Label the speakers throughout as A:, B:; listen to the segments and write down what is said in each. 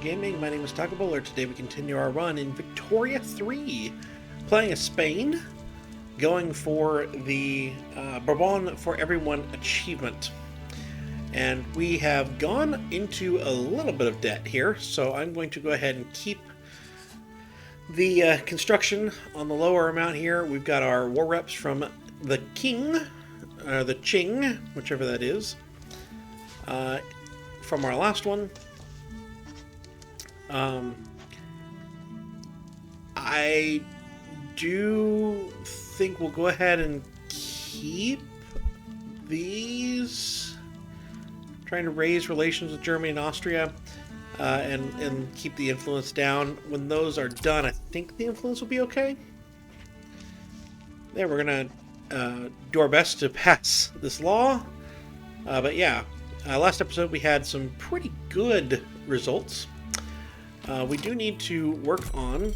A: Gaming. My name is Taco Bowler. Today we continue our run in Victoria 3, playing as Spain, going for the Bourbon For Everyone achievement. And we have gone into a little bit of debt here, so I'm going to go ahead and keep the construction on the lower amount here. We've got our war reps from the King, the Qing, whichever that is, from our last one. I do think we'll go ahead and keep these, trying to raise relations with Germany and Austria, and keep the influence down. When those are done, I think the influence will be okay. Yeah, we're gonna do our best to pass this law. But yeah, last episode we had some pretty good results. We do need to work on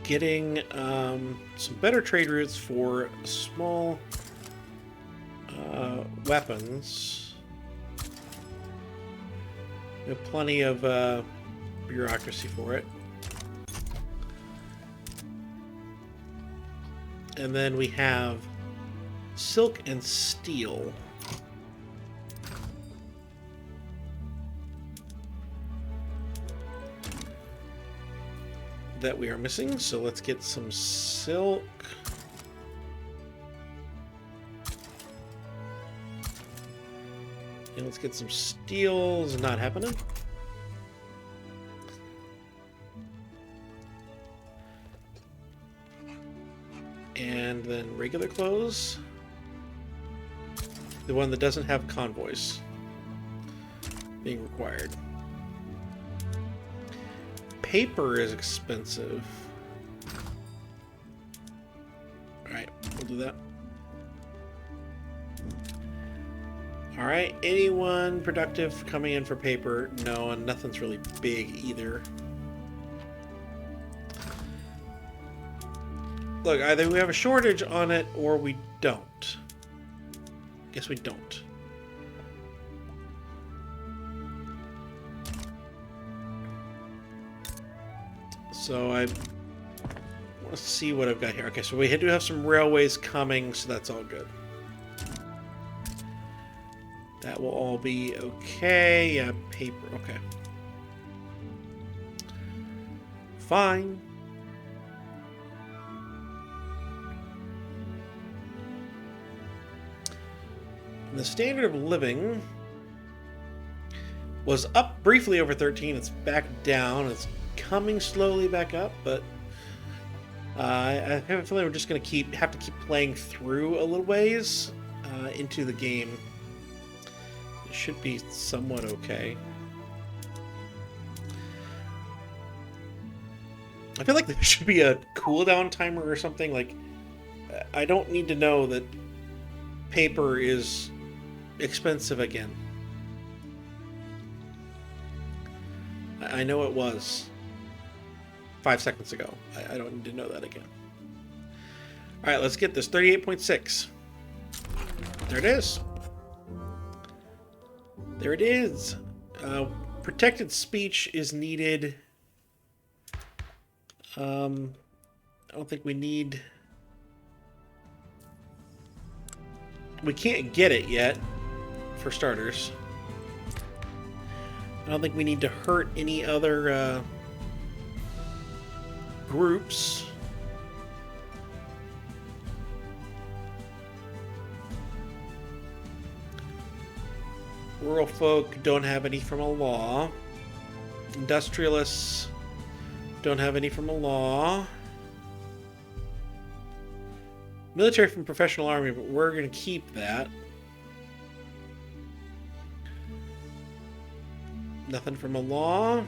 A: getting some better trade routes for small weapons. We have plenty of bureaucracy for it. And then we have silk and steel. That we are missing, so let's get some silk. And let's get some steel. Is not happening. And then regular clothes. The one that doesn't have convoys being required. Paper is expensive. Alright, we'll do that. Alright, anyone productive coming in for paper? No, and nothing's really big either. Look, either we have a shortage on it or we don't. Guess we don't. So I want to see what I've got here. Okay, so we do have some railways coming, so that's all good. That will all be okay. Yeah, paper. Okay. Fine. And the standard of living was up briefly over 13. It's back down. It's coming slowly back up, but I have a feeling we're just going to have to keep playing through a little ways into the game. It should be somewhat okay. I feel like there should be a cooldown timer or something. Like, I don't need to know that paper is expensive again. I know it was 5 seconds ago. I don't need to know that again. Alright, let's get this. 38.6. There it is. There it is. Protected speech is needed. I don't think we need... We can't get it yet, for starters. I don't think we need to hurt any other groups. Rural folk don't have any from a law. Industrialists don't have any from a law. Military from professional army, but we're going to keep that. Nothing from a law.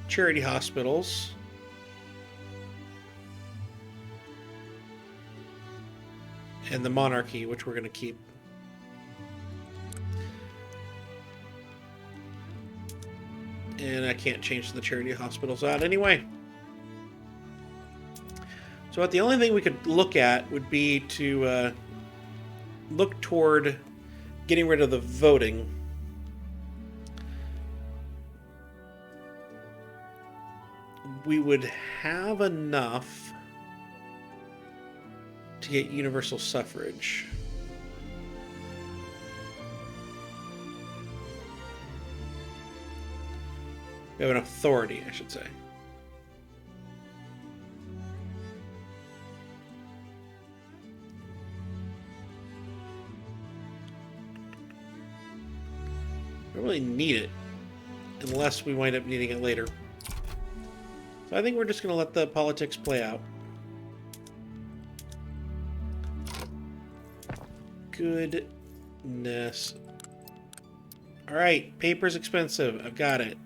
A: Charity hospitals. And the monarchy, which we're going to keep. And I can't change the charity hospitals out anyway. So the only thing we could look at would be to look toward getting rid of the voting. we would have enough to get universal suffrage. We have an authority, I should say. I don't really need it, unless we wind up needing it later. So I think we're just going to let the politics play out. Goodness. Alright, paper's expensive. I've got it.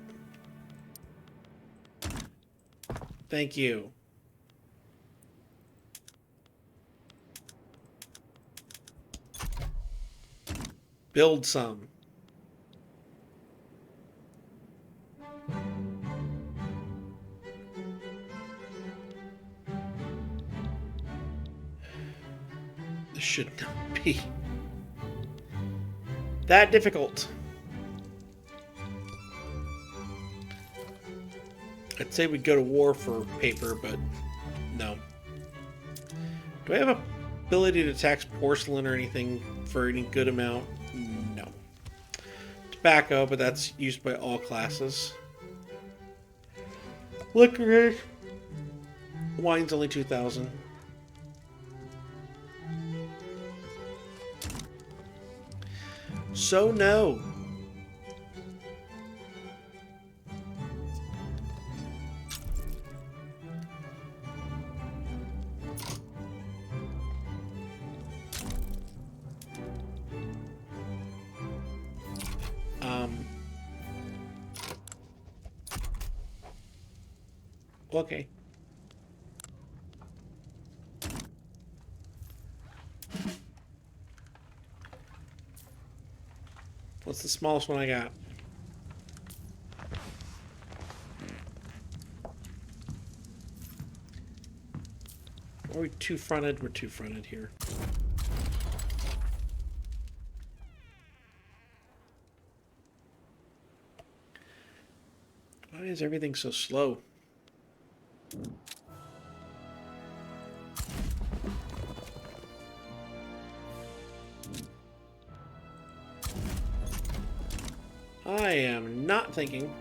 A: Thank you. Build some. This should not be that difficult. I'd say we'd go to war for paper, but no. Do I have a ability to tax porcelain or anything for any good amount? No. Tobacco, but that's used by all classes. Licorice. Wine's only 2,000. So no. Okay. What's the smallest one I got? Are we two-fronted? We're two-fronted here. Why is everything so slow? I am not thinking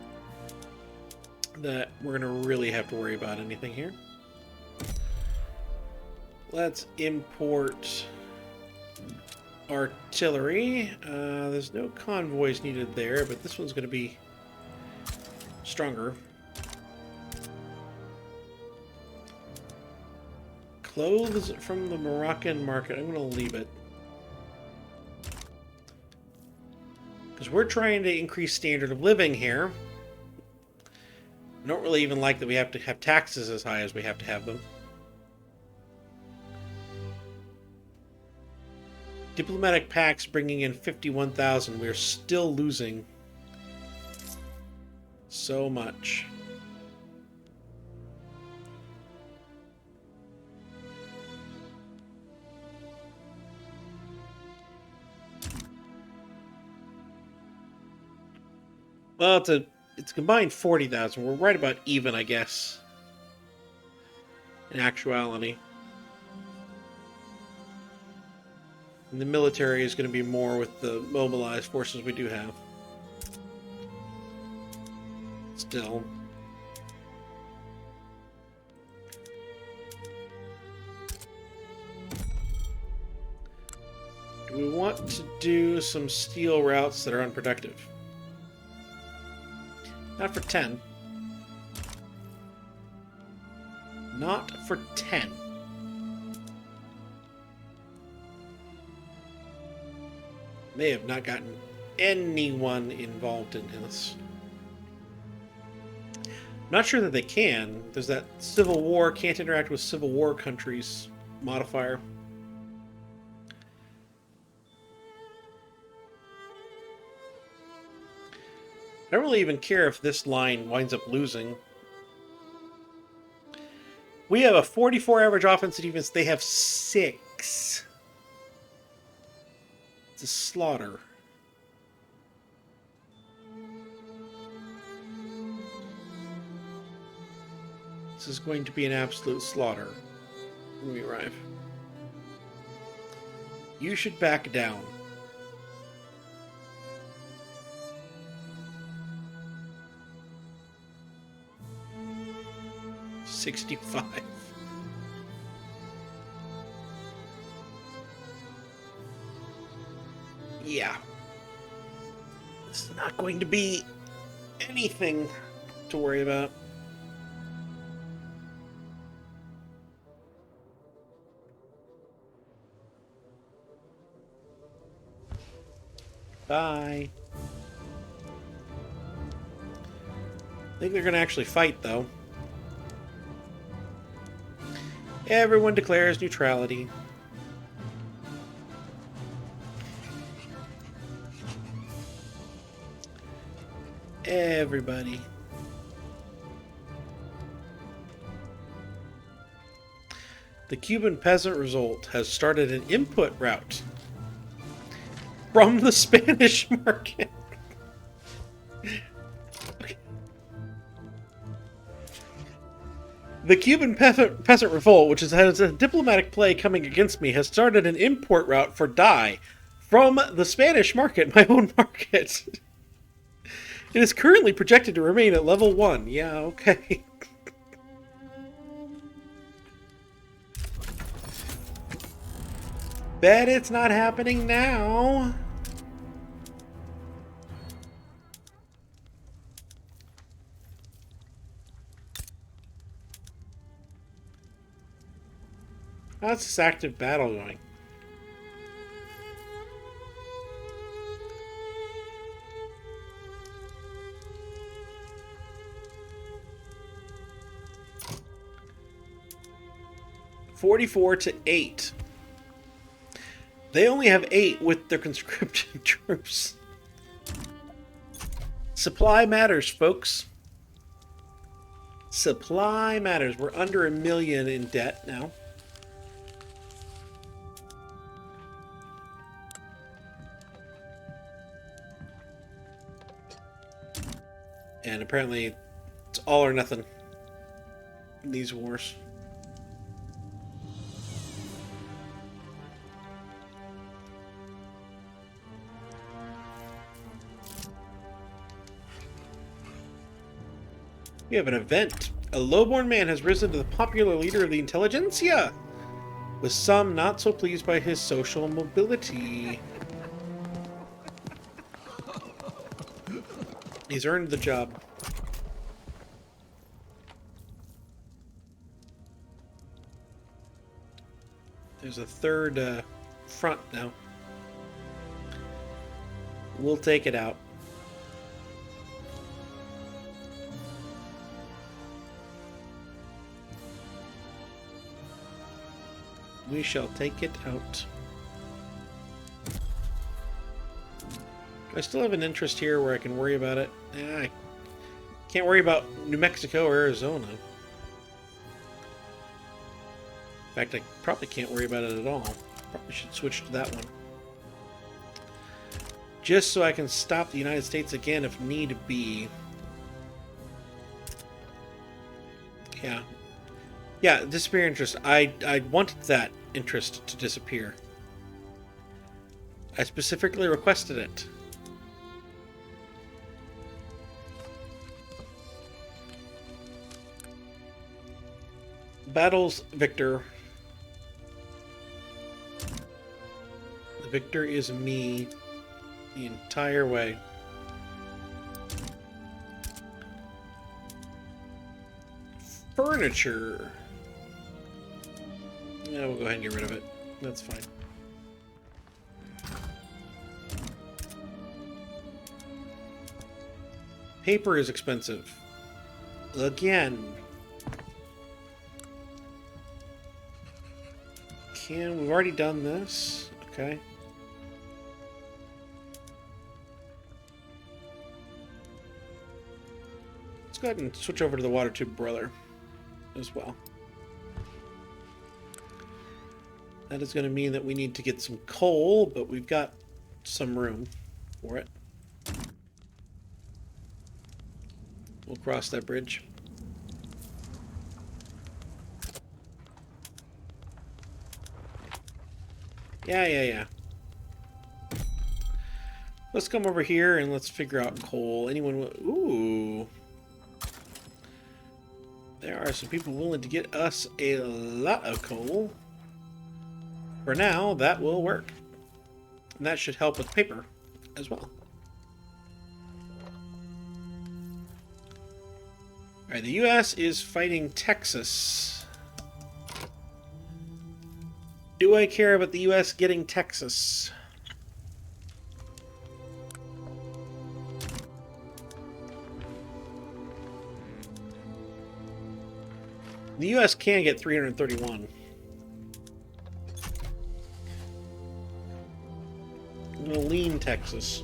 A: that we're going to really have to worry about anything here. Let's import artillery. There's no convoys needed there, but this one's going to be stronger. Clothes from the Moroccan market. I'm going to leave it. Because we're trying to increase standard of living here. I don't really even like that we have to have taxes as high as we have to have them. Diplomatic pacts bringing in 51,000. We're still losing so much. Well, it's combined 40,000. We're right about even, I guess. In actuality. And the military is going to be more with the mobilized forces we do have. Still. Do we want to do some steel routes that are unproductive? Not for 10. Not for 10. They have not gotten anyone involved in this. Not sure that they can. There's that Civil War, can't interact with Civil War countries modifier. I don't really even care if this line winds up losing. We have a 44 average offensive defense. They have 6. It's a slaughter. This is going to be an absolute slaughter when we arrive. You should back down. $65. Yeah. It's not going to be anything to worry about. Bye. I think they're going to actually fight, though. Everyone declares neutrality. Everybody. The Cuban peasant revolt has started an input route from the Spanish market. The Cuban peasant revolt, which has a diplomatic play coming against me, has started an import route for dye from the Spanish market, my own market. It is currently projected to remain at level 1. Yeah, okay. Bet it's not happening now. How's this active battle going? $44-8. They only have 8 with their conscription troops. Supply matters, folks. Supply matters. We're under $1 million in debt now. And apparently, it's all or nothing in these wars. We have an event. A lowborn man has risen to the popular leader of the intelligentsia, with some not so pleased by his social mobility. He's earned the job. There's a third front now. We'll take it out. We shall take it out. Do I still have an interest here where I can worry about it? I can't worry about New Mexico or Arizona. In fact, I probably can't worry about it at all. Probably should switch to that one. Just so I can stop the United States again if need be. Yeah. Yeah, disappear interest. I wanted that interest to disappear. I specifically requested it. Battles victor. The victor is me the entire way. Furniture. Yeah, we'll go ahead and get rid of it. That's fine. Paper is expensive. Again. We've already done this. Okay. Let's go ahead and switch over to the water tube boiler as well. That is going to mean that we need to get some coal, but we've got some room for it. We'll cross that bridge. Yeah. Let's come over here and let's figure out coal. Anyone? Ooh. There are some people willing to get us a lot of coal. For now, that will work. And that should help with paper as well. Alright, the U.S. is fighting Texas. Do I care about the U.S. getting Texas? The U.S. can get 331. I'm gonna lean Texas.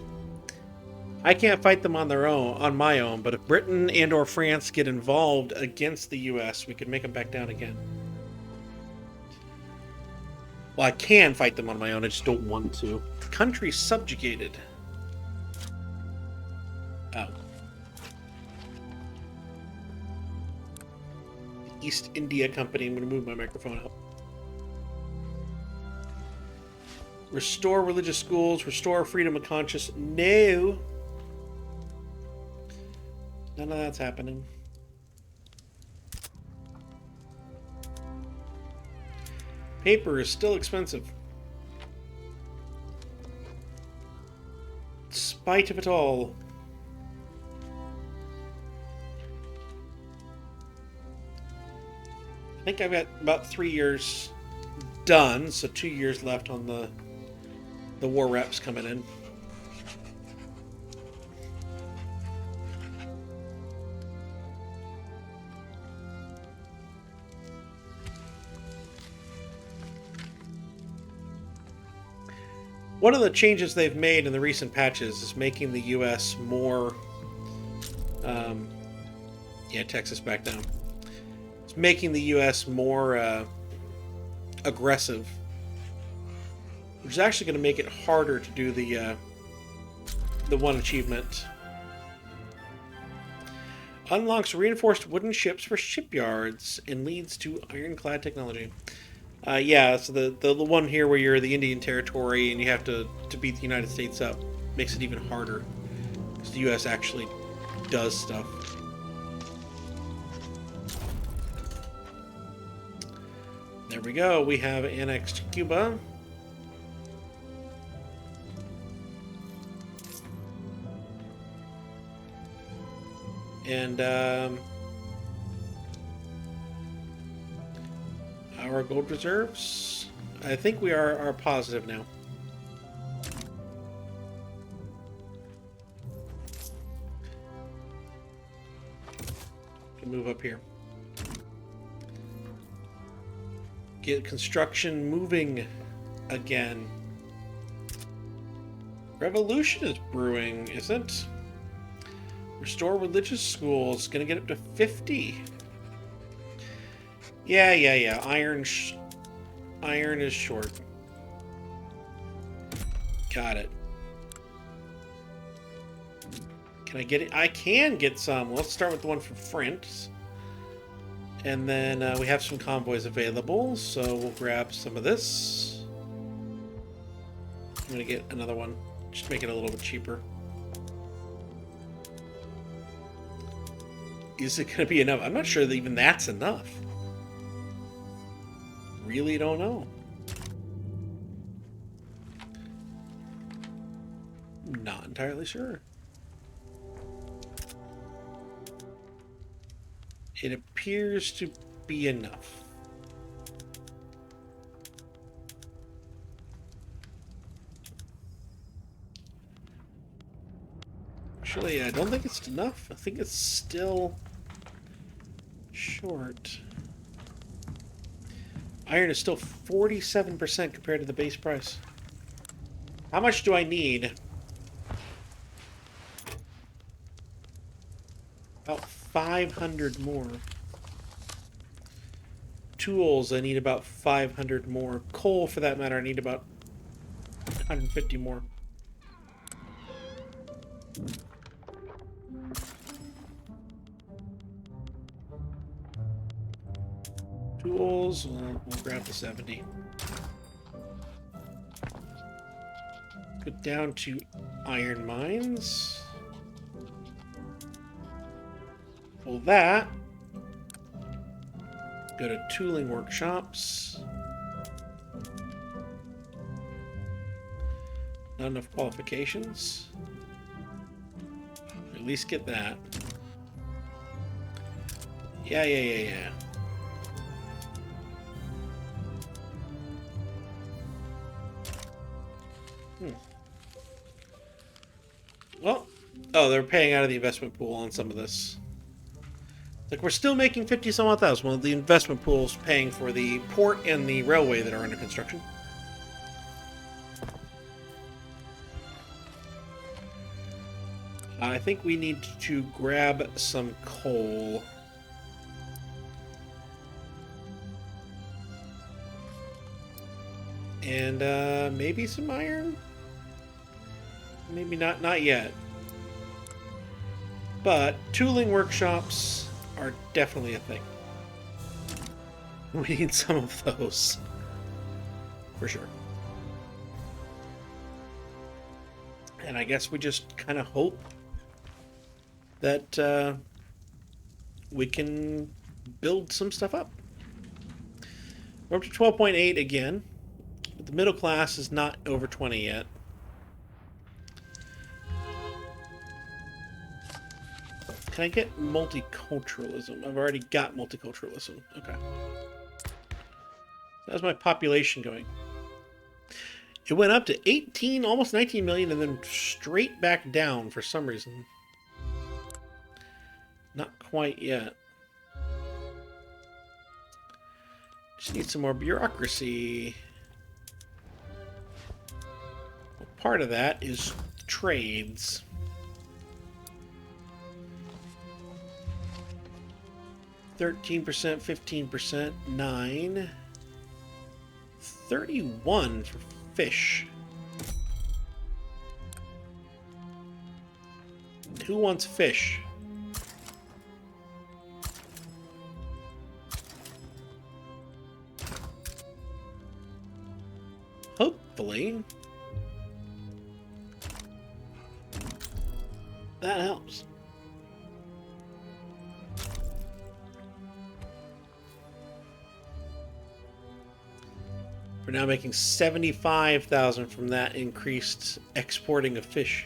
A: I can't fight them on their own, on my own, but if Britain and or France get involved against the U.S., we could make them back down again. Well, I can fight them on my own, I just don't want to. Country subjugated. Oh. East India Company. I'm going to move my microphone up. Restore religious schools. Restore freedom of conscience. No. None of that's happening. Paper is still expensive. In spite of it all. I think I've got about 3 years done, so 2 years left on the war reps coming in. One of the changes they've made in the recent patches is making the U.S. more... yeah, Texas back down. It's making the U.S. more aggressive, which is actually going to make it harder to do the one achievement. Unlocks reinforced wooden ships for shipyards and leads to ironclad technology. Yeah, so the one here where you're the Indian Territory and you have to beat the United States up makes it even harder because the U.S. actually does stuff. There we go. We have annexed Cuba. And our gold reserves, I think we are positive now. Can move up here. Get construction moving again. Revolution is brewing, is it? Restore religious schools. Gonna get up to 50. Yeah. Iron is short. Got it. Can I get it? I can get some. Let's start with the one from France. And then we have some convoys available, so we'll grab some of this. I'm going to get another one. Just make it a little bit cheaper. Is it going to be enough? I'm not sure that even that's enough. Really don't know. Not entirely sure. It appears to be enough. Actually, I don't think it's enough. I think it's still short. Iron is still 47% compared to the base price. How much do I need? About 500 more. Tools, I need about 500 more. Coal, for that matter, I need about 150 more. Tools, we'll grab the 70. Go down to iron mines. Pull that. Go to tooling workshops. Not enough qualifications. At least get that. Yeah. Well, oh, they're paying out of the investment pool on some of this. Like, we're still making 50 some odd thousand. Well, the investment pool's paying for the port and the railway that are under construction. I think we need to grab some coal. And maybe some iron? Maybe not yet. But tooling workshops are definitely a thing. We need some of those. For sure. And I guess we just kind of hope that we can build some stuff up. We're up to 12.8 again. But the middle class is not over 20 yet. Can I get multiculturalism? I've already got multiculturalism. Okay. How's my population going? It went up to 18, almost 19 million, and then straight back down for some reason. Not quite yet. Just need some more bureaucracy. Well, part of that is trades. $13%, 15%, 9%, 31% for fish. Who wants fish? Hopefully that helps. We're now making 75,000 from that increased exporting of fish.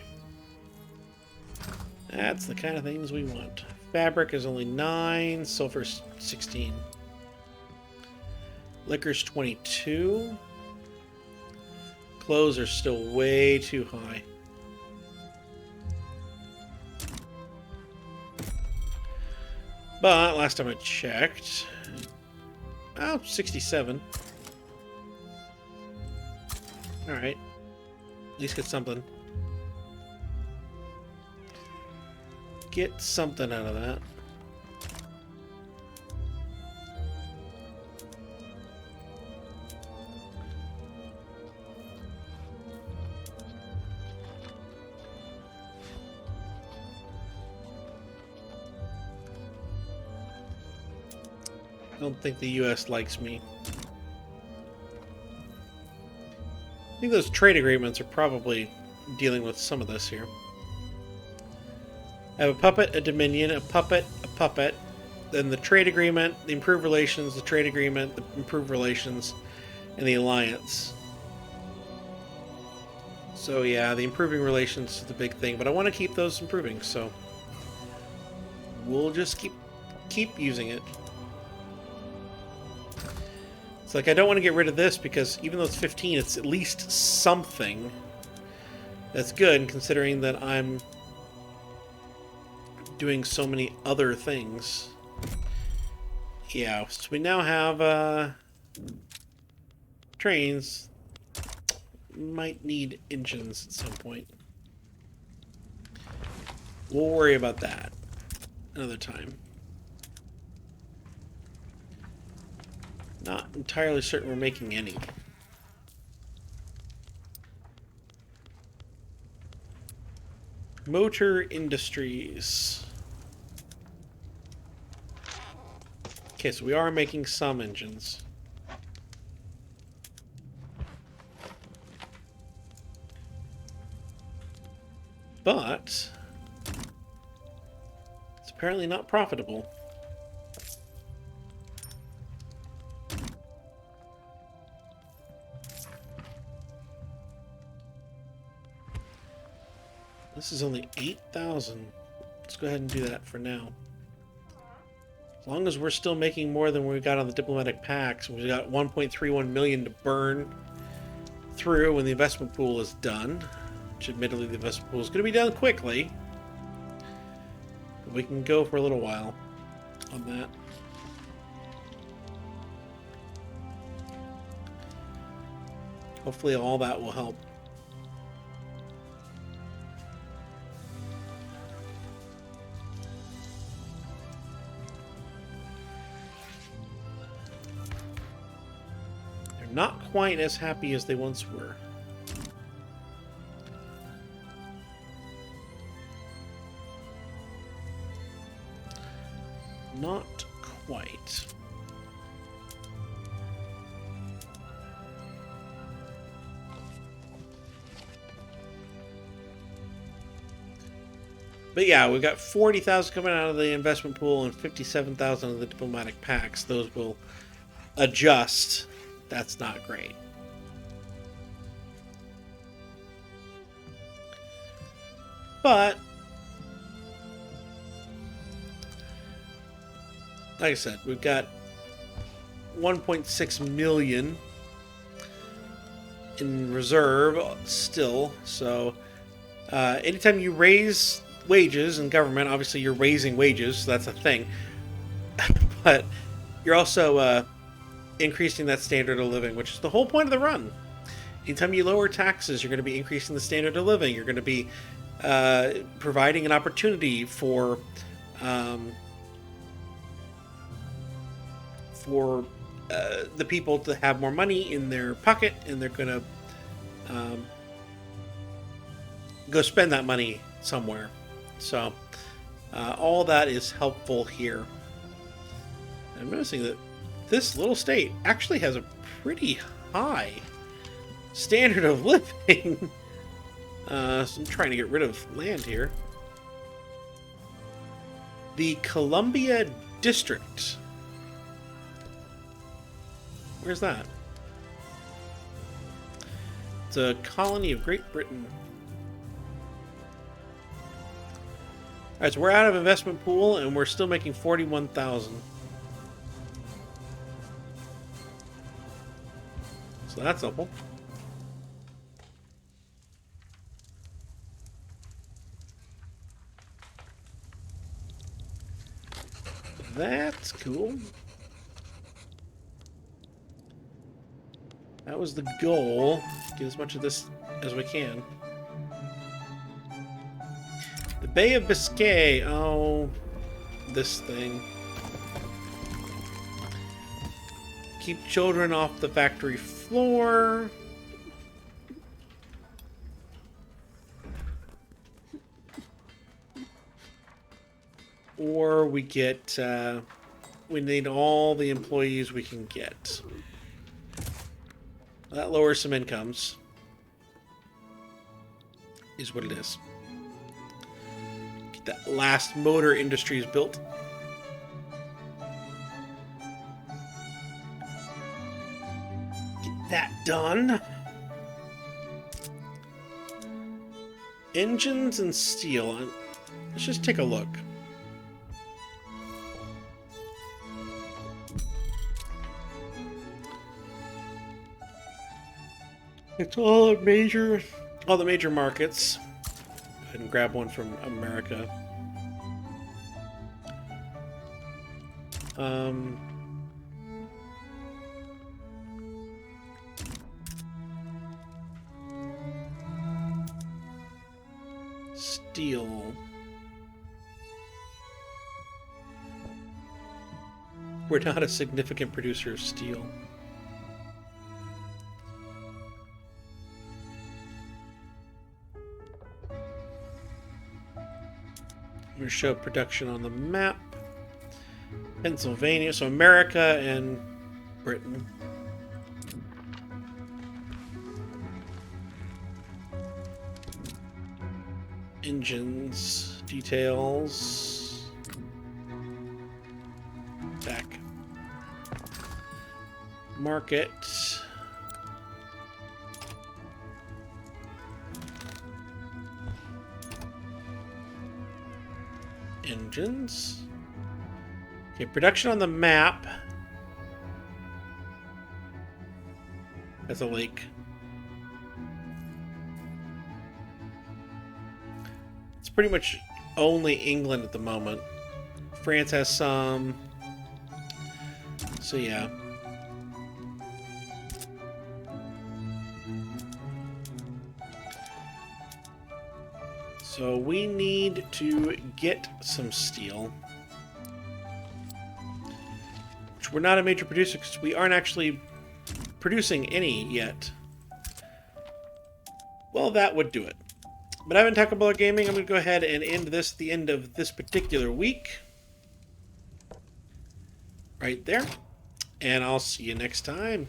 A: That's the kind of things we want. Fabric is only 9, sulfur's 16. Liquor's 22. Clothes are still way too high. But last time I checked, oh, 67. Alright. At least get something. Get something out of that. I don't think the US likes me. I think those trade agreements are probably dealing with some of this here. I have a puppet, a dominion, a puppet, then the trade agreement, the improved relations, the trade agreement, the improved relations, and the alliance. So yeah, the improving relations is the big thing, but I want to keep those improving, so we'll just keep using it. It's like I don't want to get rid of this because even though it's 15, it's at least something that's good, considering that I'm doing so many other things. Yeah, so we now have trains. Might need engines at some point. We'll worry about that another time. Not entirely certain we're making any. Motor industries. Okay, so we are making some engines. But it's apparently not profitable. This is only 8,000. Let's go ahead and do that for now. As long as we're still making more than we got on the diplomatic pacts, we've got 1.31 million to burn through when the investment pool is done. Which admittedly the investment pool is going to be done quickly. But we can go for a little while on that. Hopefully all that will help. Not quite as happy as they once were. Not quite. But yeah, we've got 40,000 coming out of the investment pool and 57,000 of the diplomatic packs. Those will adjust. That's not great. But like I said, we've got 1.6 million in reserve still. So anytime you raise wages in government, obviously you're raising wages, so that's a thing. But you're also increasing that standard of living, which is the whole point of the run. Anytime you lower taxes, you're going to be increasing the standard of living. You're going to be providing an opportunity for the people to have more money in their pocket, and they're going to go spend that money somewhere. So all that is helpful here. I'm noticing that this little state actually has a pretty high standard of living. So I'm trying to get rid of land here. The Columbia District. Where's that? It's a colony of Great Britain. Alright, so we're out of investment pool and we're still making 41,000. So that's helpful. That's cool. That was the goal. Get as much of this as we can. The Bay of Biscay. Oh, this thing. Keep children off the factory floor. Or we get, we need all the employees we can get. That lowers some incomes. Is what it is. Get that last motor industries built. That done. Engines and steel. Let's just take a look. It's all the major markets. Go ahead and grab one from America. Steel. We're not a significant producer of steel. I'm going to show production on the map. Pennsylvania, so America and Britain. Engines, details, back, market, engines. Okay, production on the map as a lake. It's pretty much only England at the moment. France has some. So yeah. So we need to get some steel. Which we're not a major producer because we aren't actually producing any yet. Well, that would do it. But I've been Taco Baller Gaming. I'm going to go ahead and end this at the end of this particular week. Right there. And I'll see you next time.